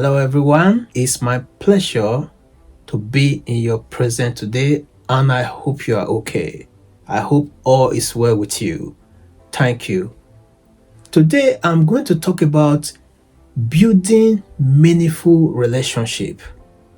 Hello everyone, it's my pleasure to be in your presence today and I hope you are okay. I hope all is well with you. Thank you. Today I'm going to talk about building meaningful relationship.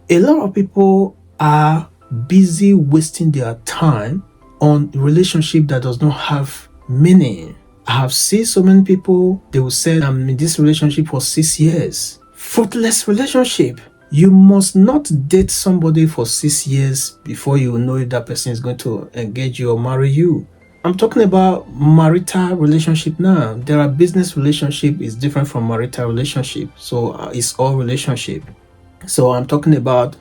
A lot of people are busy wasting their time on relationship that does not have meaning. I have seen so many people, they will say, I'm in this relationship for 6 years. Fruitless relationship. You must not date somebody for 6 years before you know if that person is going to engage you or marry you. I'm talking about marital relationship now. There are business relationship is different from marital relationship. So it's all relationship. So I'm talking about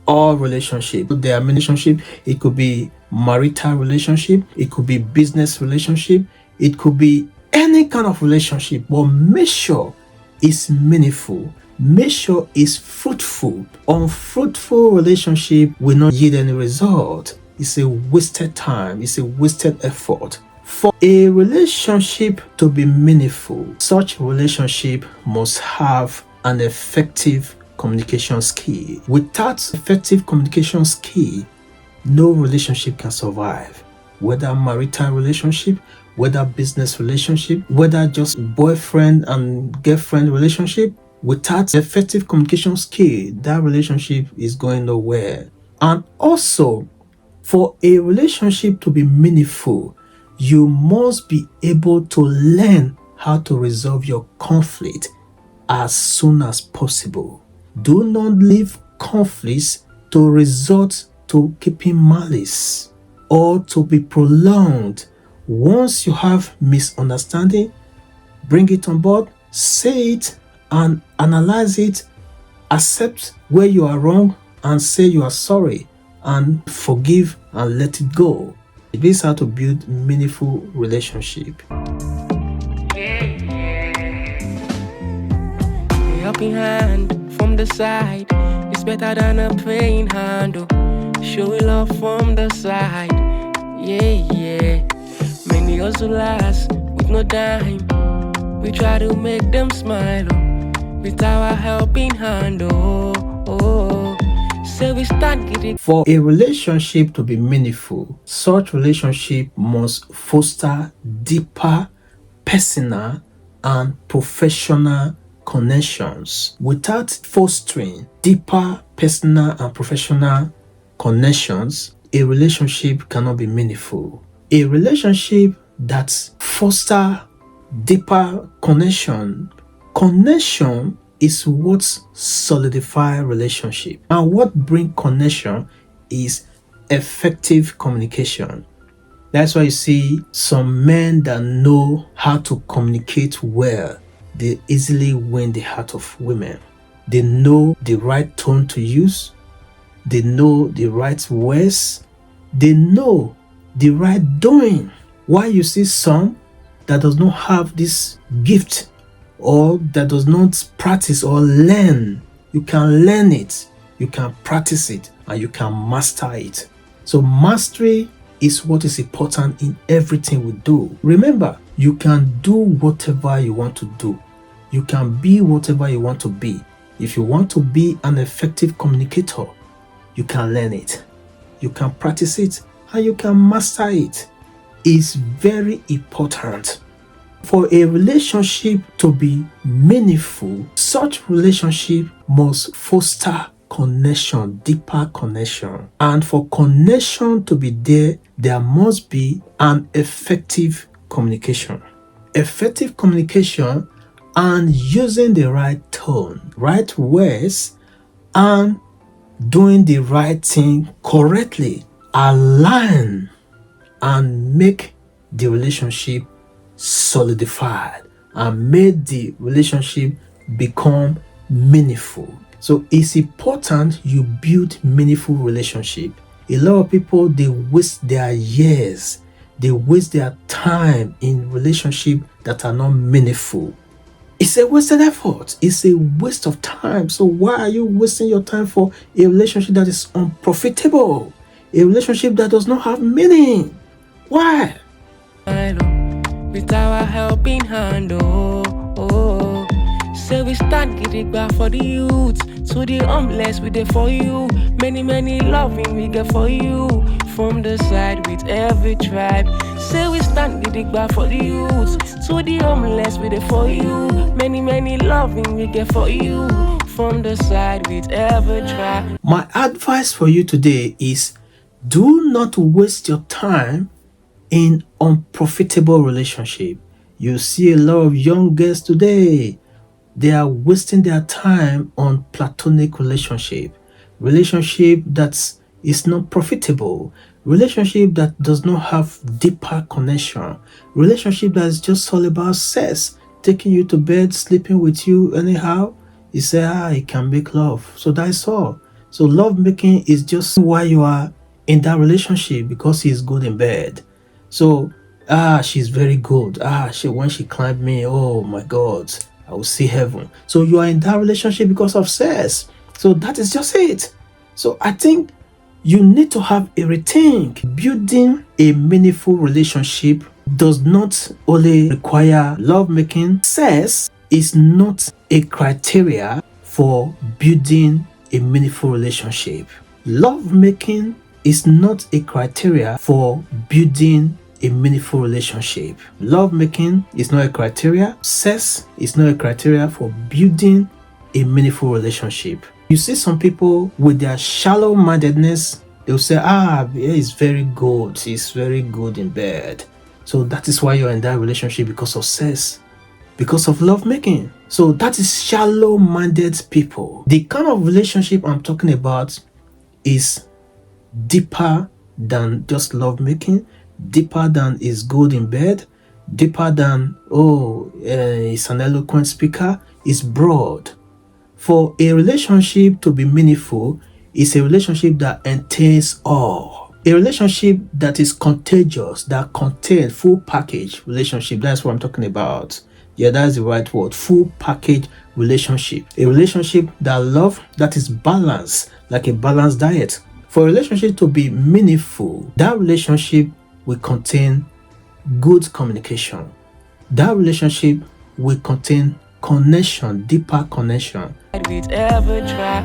all relationship. There are many relationship. It could be marital relationship. It could be business relationship. It could be any kind of relationship. But make sure it's meaningful. Make sure it's fruitful. Unfruitful relationship will not yield any result. It's a wasted time. It's a wasted effort. For a relationship to be meaningful, such relationship must have an effective communication skill. Without effective communication skill, no relationship can survive. Whether marital relationship, whether business relationship, whether just boyfriend and girlfriend relationship, without effective communication skill, that relationship is going nowhere. And also, for a relationship to be meaningful, you must be able to learn how to resolve your conflict as soon as possible. Do not leave conflicts to resort to keeping malice or to be prolonged. Once you have misunderstanding, bring it on board, say it and analyze it, accept where you are wrong and say you are sorry and forgive and let it go. This is how to build meaningful relationship. Helping hand from the side is better than a praying hand. Showing love from the side, yeah. Many hustlers with no dime, we try to make them smile with our helping hand. Say we start getting. For a relationship to be meaningful, such relationship must foster deeper personal and professional connections. Without fostering deeper personal and professional connections, a relationship cannot be meaningful. A relationship that fosters deeper connection is what solidifies relationship. And what brings connection is effective communication. That's why you see some men that know how to communicate well, they easily win the heart of women. They know the right tone to use. They know the right words. They know the right doing. Why you see some that does not have this gift or that does not practice or learn, you can learn it, you can practice it, and you can master it. So mastery is what is important in everything we do. Remember, you can do whatever you want to do. You can be whatever you want to be. If you want to be an effective communicator, you can learn it, you can practice it, and you can master it. It's very important. For a relationship to be meaningful, such relationship must foster connection, deeper connection. And for connection to be there, there must be an effective communication. Effective communication and using the right tone, right words, and doing the right thing correctly align and make the relationship solidified and made the relationship become meaningful. So it's important you build meaningful relationship. A lot of people, they waste their years, they waste their time in relationship that are not meaningful. It's a wasted effort. It's a waste of time. So why are you wasting your time for a relationship that is unprofitable? A relationship that does not have meaning? Why? With our helping hand, Say we stand gidigba for the youth. To the homeless we there for you. Many loving we get for you. From the side with every tribe. Say we stand gidigba for the youth. To the homeless we there for you. Many loving we get for you. From the side with every tribe. My advice for you today is do not waste your time in unprofitable relationship. You see a lot of young girls today, they are wasting their time on platonic relationship that is not profitable, relationship that does not have deeper connection, relationship that is just all about sex, taking you to bed, sleeping with you anyhow. You say, it can make love, so that's all. So love making is just why you are in that relationship, because he's good in bed. So she's very good. When she climbed me, oh my god, I will see heaven. So you are in that relationship because of sex. So that is just it. So I think you need to have a rethink. Building a meaningful relationship does not only require love making. Sex is not a criteria for building a meaningful relationship. Love making is not a criteria for building a meaningful relationship. Love making is not a criteria. Sex is not a criteria for building a meaningful relationship. You see some people with their shallow mindedness, they'll say, he's very good. He's very good in bed. So that is why you're in that relationship, because of sex, because of love making. So that is shallow minded people. The kind of relationship I'm talking about is deeper than just love making, deeper than is good in bed, deeper than he's an eloquent speaker. Is broad. For a relationship to be meaningful, it's a relationship that entails all. A relationship that is contagious, that contains full package relationship. That's what I'm talking about. Yeah, that's the right word. Full package relationship. A relationship that is balanced, like a balanced diet. For a relationship to be meaningful, that relationship will contain good communication. That relationship will contain connection, deeper connection. With every try,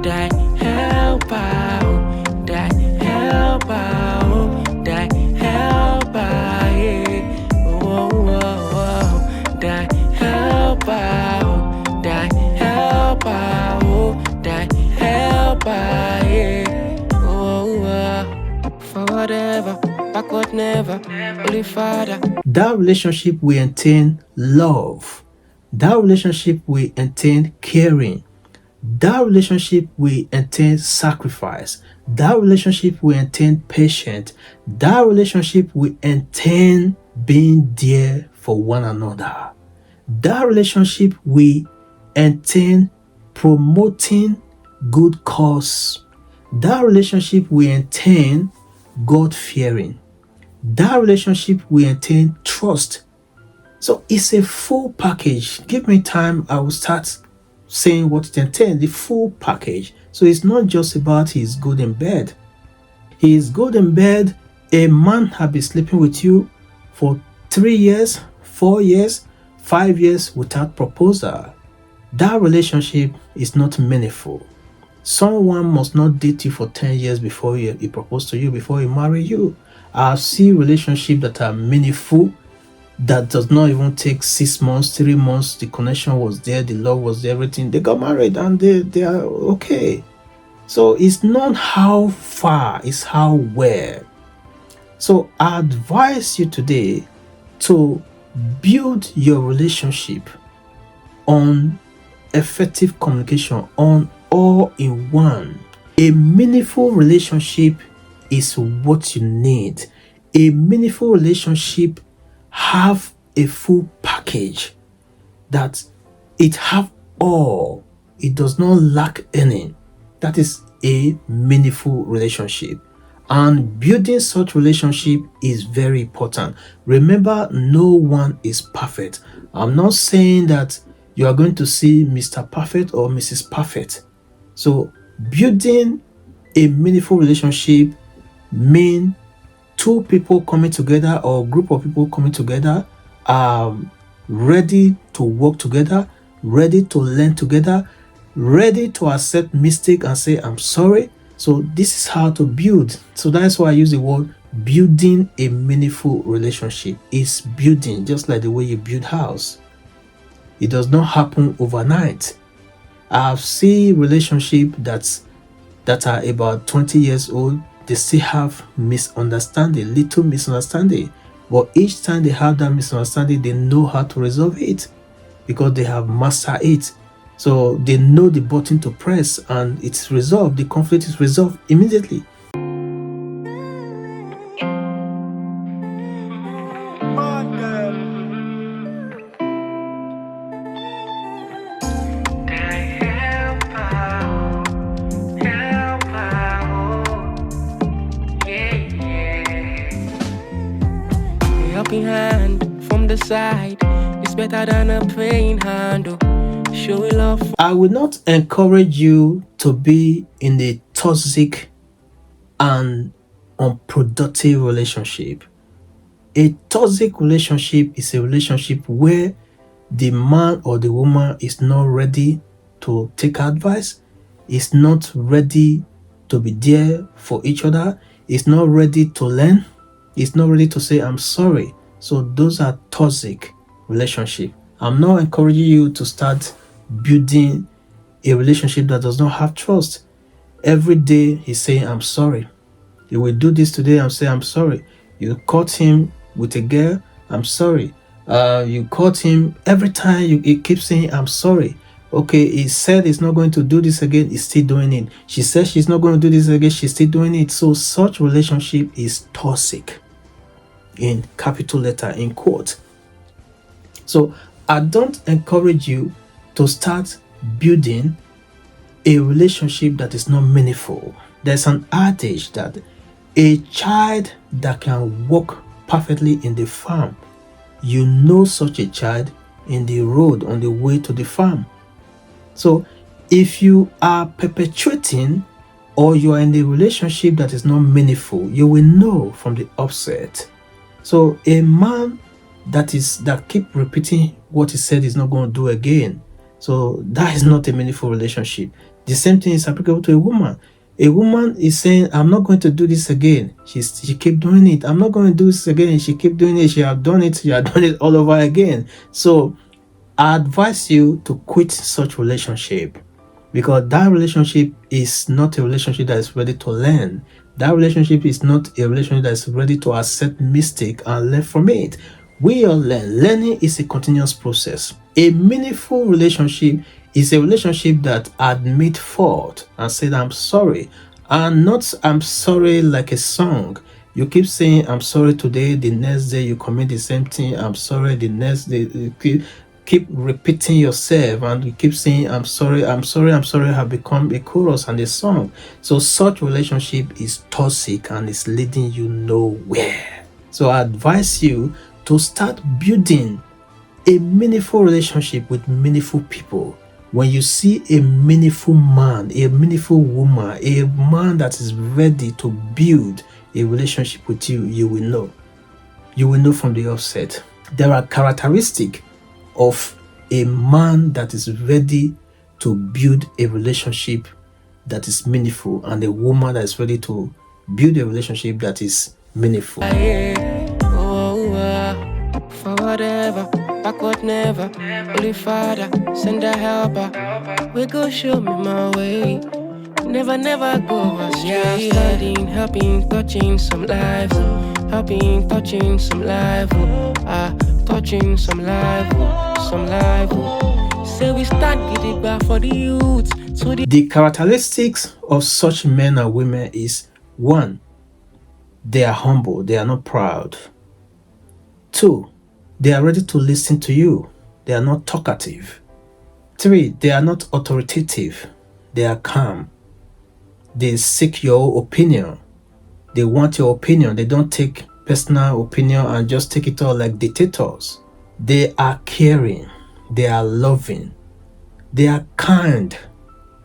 that help out, that help out, that help out, that help out, that help out, that help out, forward ever, backward never, Holy Father. That relationship will entail love. That relationship will entail caring. That relationship will entail sacrifice. That relationship will entail patience. That relationship will entail being there for one another. That relationship will entail promoting good cause. That relationship will entail God fearing. That relationship will entail trust. So it's a full package. Give me time, I will start saying what it entails, the full package. So it's not just about he's good in bed. He is good in bed. A man has been sleeping with you for 3 years, 4 years, 5 years without proposal. That relationship is not meaningful. Someone must not date you for 10 years before he propose to you, before he marry you. I've seen relationships that are meaningful, that does not even take 6 months, 3 months. The connection was there, the love was there, everything. They got married and they are okay. So it's not how far, it's how well. So I advise you today to build your relationship on effective communication, on all-in-one. A meaningful relationship is what you need. A meaningful relationship have a full package, that it have all, it does not lack any. That is a meaningful relationship, and building such relationship is very important. Remember, no one is perfect. I'm not saying that you are going to see Mr. Perfect or Mrs. Perfect. So building a meaningful relationship two people coming together, or a group of people coming together, ready to work together, ready to learn together, ready to accept mistake and say, I'm sorry. So this is how to build. So that's why I use the word building a meaningful relationship. Is building, just like the way you build house. It does not happen overnight. I've seen relationships that are about 20 years old, they still have misunderstanding, little misunderstanding. But each time they have that misunderstanding, they know how to resolve it because they have mastered it. So they know the button to press and it's resolved. The conflict is resolved immediately. Helping hand from the side is better than a praying hand. Oh, show love. I will not encourage you to be in a toxic and unproductive relationship. A toxic relationship is a relationship where the man or the woman is not ready to take advice, is not ready to be there for each other, is not ready to learn, is not ready to say, I'm sorry. So those are toxic relationships. I'm not encouraging you to start building a relationship that does not have trust. Every day he's saying, I'm sorry. You will do this today and say, I'm sorry. You caught him with a girl, I'm sorry. You caught him every time he keeps saying, I'm sorry. Okay, he said he's not going to do this again, he's still doing it. She says she's not going to do this again, she's still doing it. So such relationship is toxic, in capital letter, in quote. So I don't encourage you to start building a relationship that is not meaningful. There's an adage that a child that can walk perfectly in the farm, you know such a child in the road on the way to the farm. So if you are perpetuating or you are in a relationship that is not meaningful, you will know from the offset. So a man that keep repeating what he said he's not going to do again, so that is not a meaningful relationship. The same thing is applicable to a woman. A woman is saying, I'm not going to do this again. She keep doing it. I'm not going to do this again. She keep doing it. She have done it. She have done it all over again. So I advise you to quit such relationship, because that relationship is not a relationship that is ready to learn. That relationship is not a relationship that is ready to accept mistake and learn from it. We all learn. Learning is a continuous process. A meaningful relationship is a relationship that admit fault and said, I'm sorry. And not I'm sorry like a song. You keep saying, I'm sorry today, the next day you commit the same thing, I'm sorry, the next day you keep repeating yourself and you keep saying, I'm sorry, I'm sorry, I'm sorry, have become a chorus and a song. So such relationship is toxic and is leading you nowhere. So I advise you to start building a meaningful relationship with meaningful people. When you see a meaningful man, a meaningful woman, a man that is ready to build a relationship with you, you will know. You will know from the offset. There are characteristics of a man that is ready to build a relationship that is meaningful and a woman that is ready to build a relationship that is meaningful. Forward ever, backward never. Holy Father, send a helper. We go show me my way. Never go astray. Yeah, studying, helping, touching some lives. Helping, touching some life. Touching some life. Some life. Say we stand giddy back for the youth. So the characteristics of such men and women is: 1, they are humble, they are not proud. 2, they are ready to listen to you, they are not talkative. 3, they are not authoritative, they are calm. They seek your opinion, they want your opinion, they don't take personal opinion and just take it all like dictators. They are caring, they are loving, they are kind,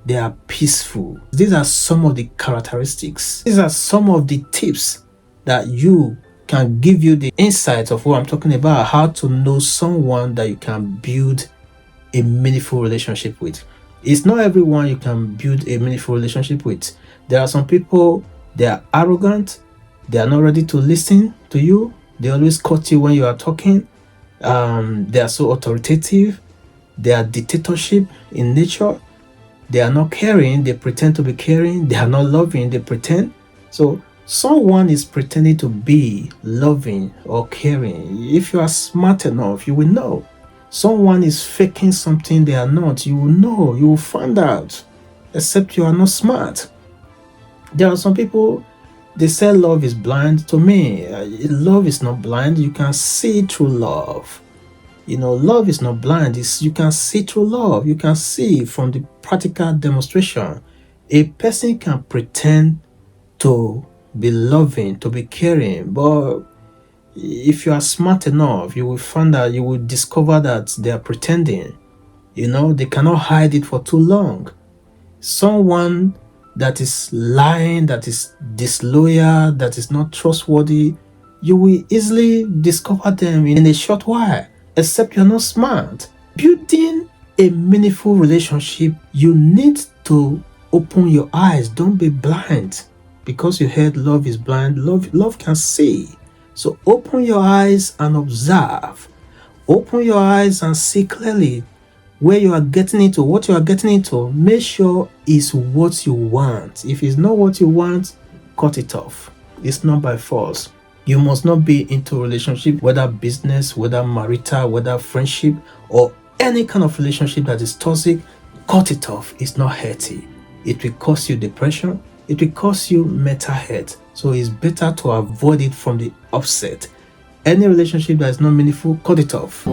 they are peaceful. These are some of the characteristics. These are some of the tips that you can give you the insight of what I'm talking about, how to know someone that you can build a meaningful relationship with. It's not everyone you can build a meaningful relationship with. There are some people, they are arrogant, they are not ready to listen to you, they always cut you when you are talking, they are so authoritative, they are dictatorship in nature, they are not caring, they pretend to be caring, they are not loving, they pretend. So someone is pretending to be loving or caring. If you are smart enough, you will know. Someone is faking something they are not, you will know, you will find out, except you are not smart. There are some people, they say love is blind. To me, love is not blind. You can see through love. Love is not blind. You can see through love. You can see from the practical demonstration. A person can pretend to be loving, to be caring, but if you are smart enough, you will find out, you will discover that they are pretending. They cannot hide it for too long. Someone that is lying, that is disloyal, that is not trustworthy, you will easily discover them in a short while, except you're not smart. Building a meaningful relationship, you need to open your eyes. Don't be blind. Because you heard love is blind, love can see. So open your eyes and observe. Open your eyes and see clearly where you are getting into, what you are getting into. Make sure it's what you want. If it's not what you want, cut it off. It's not by force. You must not be into a relationship, whether business, whether marital, whether friendship, or any kind of relationship that is toxic. Cut it off. It's not healthy. It will cause you depression. It will cause you mental health. So it's better to avoid it from the offset. Any relationship that is not meaningful, cut it off.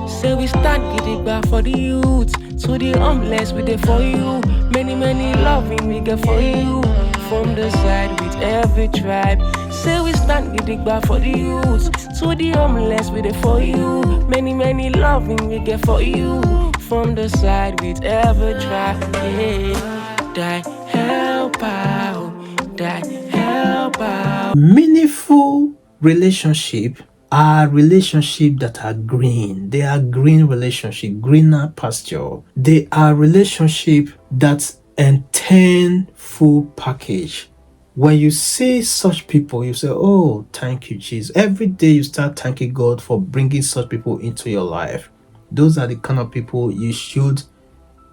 Say we stand gidigba for the youth, to the homeless we there for you. Many loving we get for you. From the side with every tribe. Say we stand gidigba for the youth, to the homeless we there for you. Many loving we get for you. From the side with every tribe. Yeah. Die help out, die help out. Meaningful relationship are relationships that are green. They are green relationship, greener pasture. They are relationship that entail full package. When you see such people, you say, oh, thank you, Jesus. Every day you start thanking God for bringing such people into your life. Those are the kind of people you should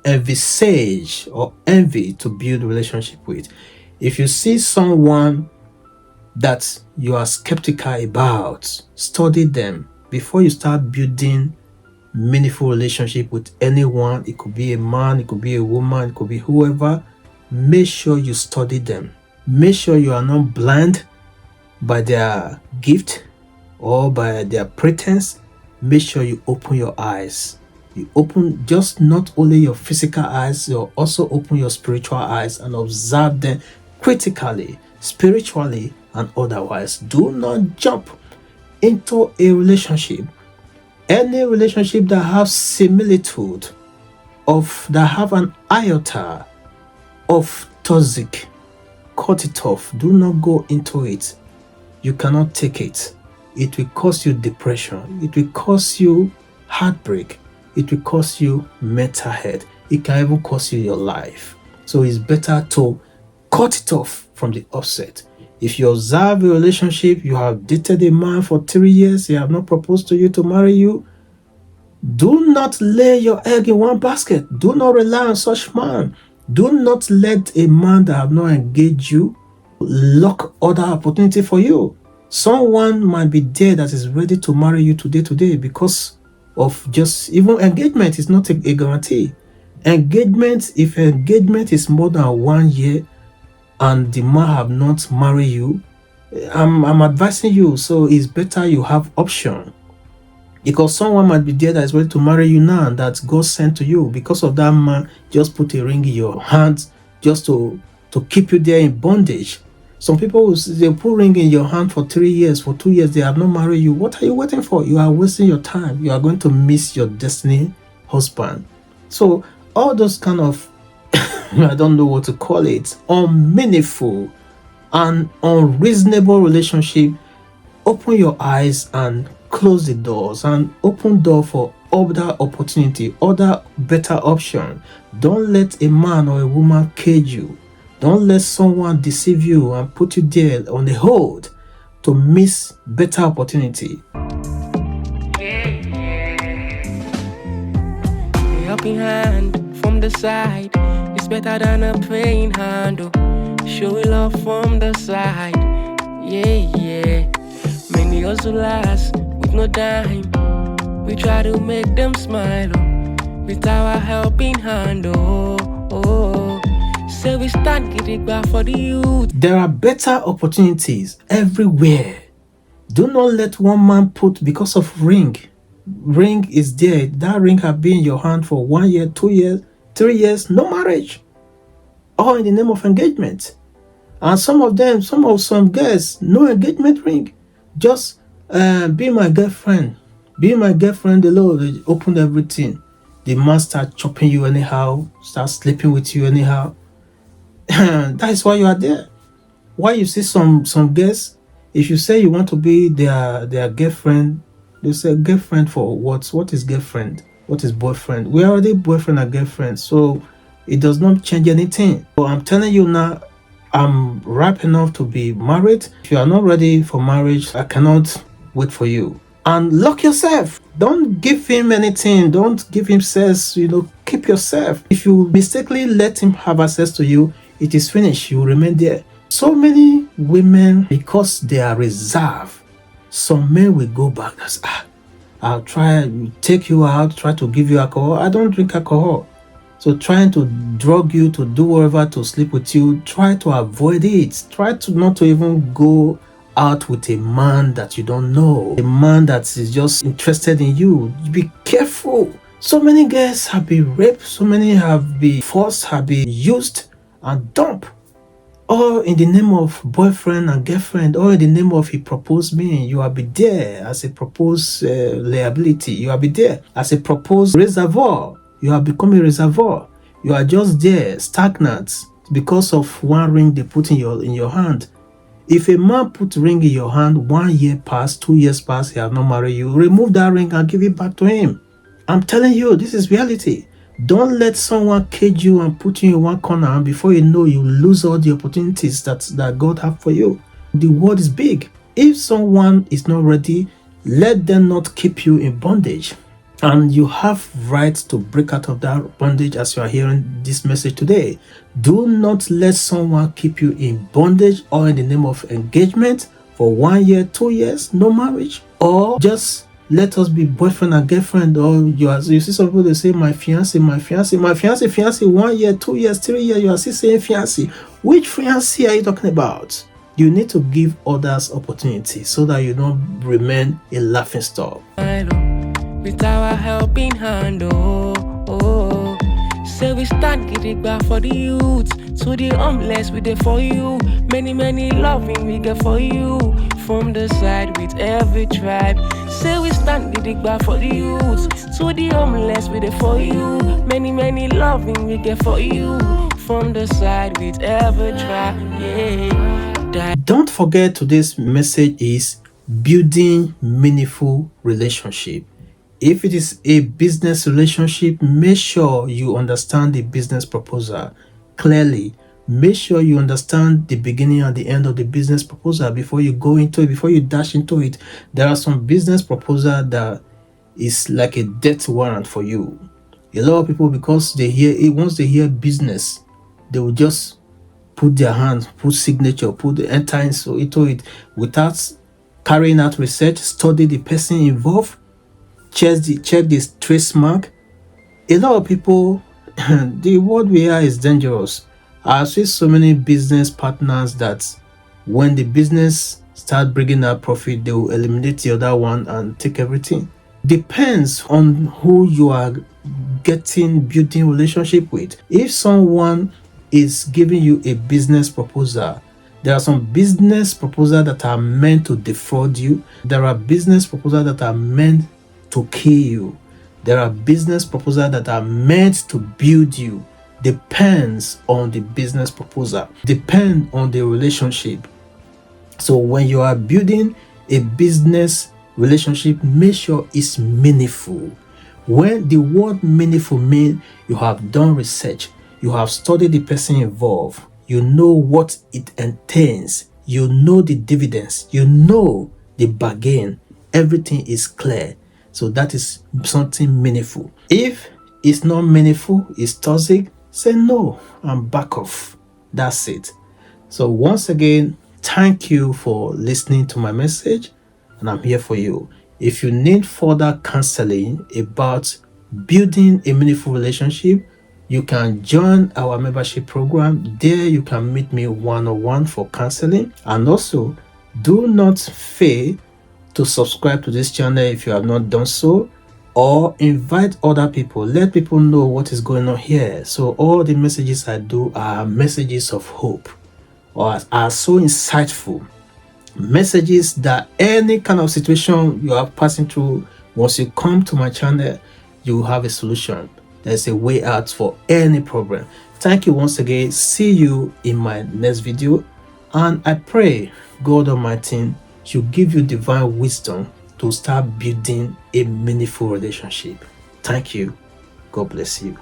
envisage or envy to build relationship with. If you see someone that you are skeptical about, study them before you start building meaningful relationship with anyone. It could be a man, it could be a woman, it could be whoever. Make sure you study them. Make sure you are not blind by their gift or by their pretense. Make sure you open your eyes. You open just not only your physical eyes, you also open your spiritual eyes and observe them critically, spiritually, and otherwise. Do not jump into a relationship. Any relationship that has similitude of, that have an iota of toxic, cut it off. Do not go into it. You cannot take it. It will cause you depression. It will cause you heartbreak. It will cause you mental health. It can even cause you your life. So it's better to cut it off from the offset. If you observe a relationship, you have dated a man for 3 years, he have not proposed to you to marry you, do not lay your egg in one basket. Do not rely on such man. Do not let a man that have not engaged you lock other opportunity for you. Someone might be there that is ready to marry you today because of just even engagement is not a guarantee. Engagement, if engagement is more than 1 year and the man have not married you, I'm advising you, so it's better you have option. Because someone might be there that is ready to marry you now and that God sent to you. Because of that man, just put a ring in your hand just to keep you there in bondage. Some people, they put ring in your hand for 3 years, for 2 years, they have not married you. What are you waiting for? You are wasting your time. You are going to miss your destiny husband. So all those kind of, I don't know what to call it, unmeaningful and unreasonable relationship open your eyes and close the doors and open door for other opportunity, other better option. Don't let a man or a woman cage you. Don't let someone deceive you and put you there on the hold to miss better opportunity. A helping hand from the side is better than a praying hand. Oh. Show love from the side. Yeah, yeah. Many hustlers with no dime. We try to make them smile. Oh. With our helping hand. Oh, oh. Say we stand gidigba for the youth. There are better opportunities everywhere. Do not let one man put because of ring. Ring is there. That ring have been in your hand for 1 year, 2 years, 3 years, no marriage. All in the name of engagement. And some of them, some girls, no engagement ring. Just be my girlfriend. Be my girlfriend. The Lord they opened everything. The man start chopping you anyhow, start sleeping with you anyhow. That is why you are there. Why you see some girls, if you say you want to be their girlfriend, they say girlfriend for what? What is girlfriend? What is boyfriend? We are already boyfriend and girlfriend, so it does not change anything. So I'm telling you now, I'm ripe enough to be married. If you are not ready for marriage, I cannot wait for you. And lock yourself. Don't give him anything. Don't give him access. Keep yourself. If you mistakenly let him have access to you, it is finished. You will remain there. So many women, because they are reserved, some men will go back and say, I'll try to take you out, try to give you alcohol. I don't drink alcohol. So trying to drug you, to do whatever, to sleep with you, try to avoid it. Try to not to even go out with a man that you don't know, a man that is just interested in you. Be careful. So many girls have been raped, so many have been forced, have been used and dumped. All in the name of boyfriend and girlfriend, all in the name of he proposed me. You will be there as a proposed liability. You will be there as a proposed reservoir. You have become a reservoir. You are just there, stagnant, because of one ring they put in your hand. If a man put ring in your hand, 1 year pass, 2 years pass, he has not married you, remove that ring and give it back to him. I'm telling you, this is reality. Don't let someone cage you and put you in one corner, and before you know, you lose all the opportunities that God have for you. The world is big. If someone is not ready, let them not keep you in bondage. And you have right to break out of that bondage as you are hearing this message today. Do not let someone keep you in bondage or in the name of engagement for 1 year, 2 years, no marriage, or just let us be boyfriend and girlfriend. Or you see some people, they say my fiance, 1 year, 2 years, 3 years, you are still saying fiance. Which fiance are you talking about? You need to give others opportunity so that you don't remain a laughing stock. With our helping hand, oh, oh. Say we stand gidigba for the youth. To the homeless we there for you. Many loving we get for you. From the side with every tribe. Say we stand gidigba for the youth. To the homeless we there for you. Many loving we get for you. From the side with every tribe, yeah. Don't forget, today's message is building meaningful relationship. If it is a business relationship, make sure you understand the business proposal clearly. Make sure you understand the beginning and the end of the business proposal before you go into it, before you dash into it. There are some business proposal that is like a death warrant for you. A lot of people, because they hear it, once they hear business, they will just put their hands, put signature, put the enter into it without carrying out research, study the person involved, check this trace mark. A lot of people, the world we are is dangerous. I see so many business partners that when the business start bringing out profit, they will eliminate the other one and take everything. Depends on who you are building relationship with. If someone is giving you a business proposal, there are some business proposals that are meant to defraud you. There are business proposals that are meant to kill you. There are business proposals that are meant to build you. Depends on the business proposal. Depend on the relationship. So when you are building A business relationship, make sure it's meaningful. When the word meaningful means you have done research, you have studied the person involved, you know what it entails, you know the dividends, you know the bargain, everything is clear. So that is something meaningful. If it's not meaningful, it's toxic, say no and back off. That's it. So once again, thank you for listening to my message, and I'm here for you. If you need further counseling about building a meaningful relationship, you can join our membership program. There you can meet me one-on-one for counseling. And also, do not fail to subscribe to this channel if you have not done so, or invite other people. Let people know what is going on here. So all the messages I do are messages of hope, or are so insightful messages that any kind of situation you are passing through, once you come to my channel, you will have a solution. There's a way out for any problem. Thank you once again. See you in my next video, and I pray God Almighty should give you divine wisdom to start building a meaningful relationship. Thank you. God bless you.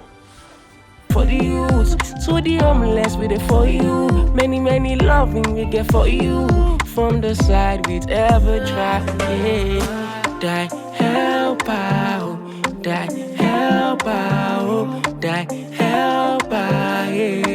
For the youth, to the homeless, we there for you. Many loving we get for you. From the side we'd ever try, yeah. Die help out, die help out, die help out, yeah.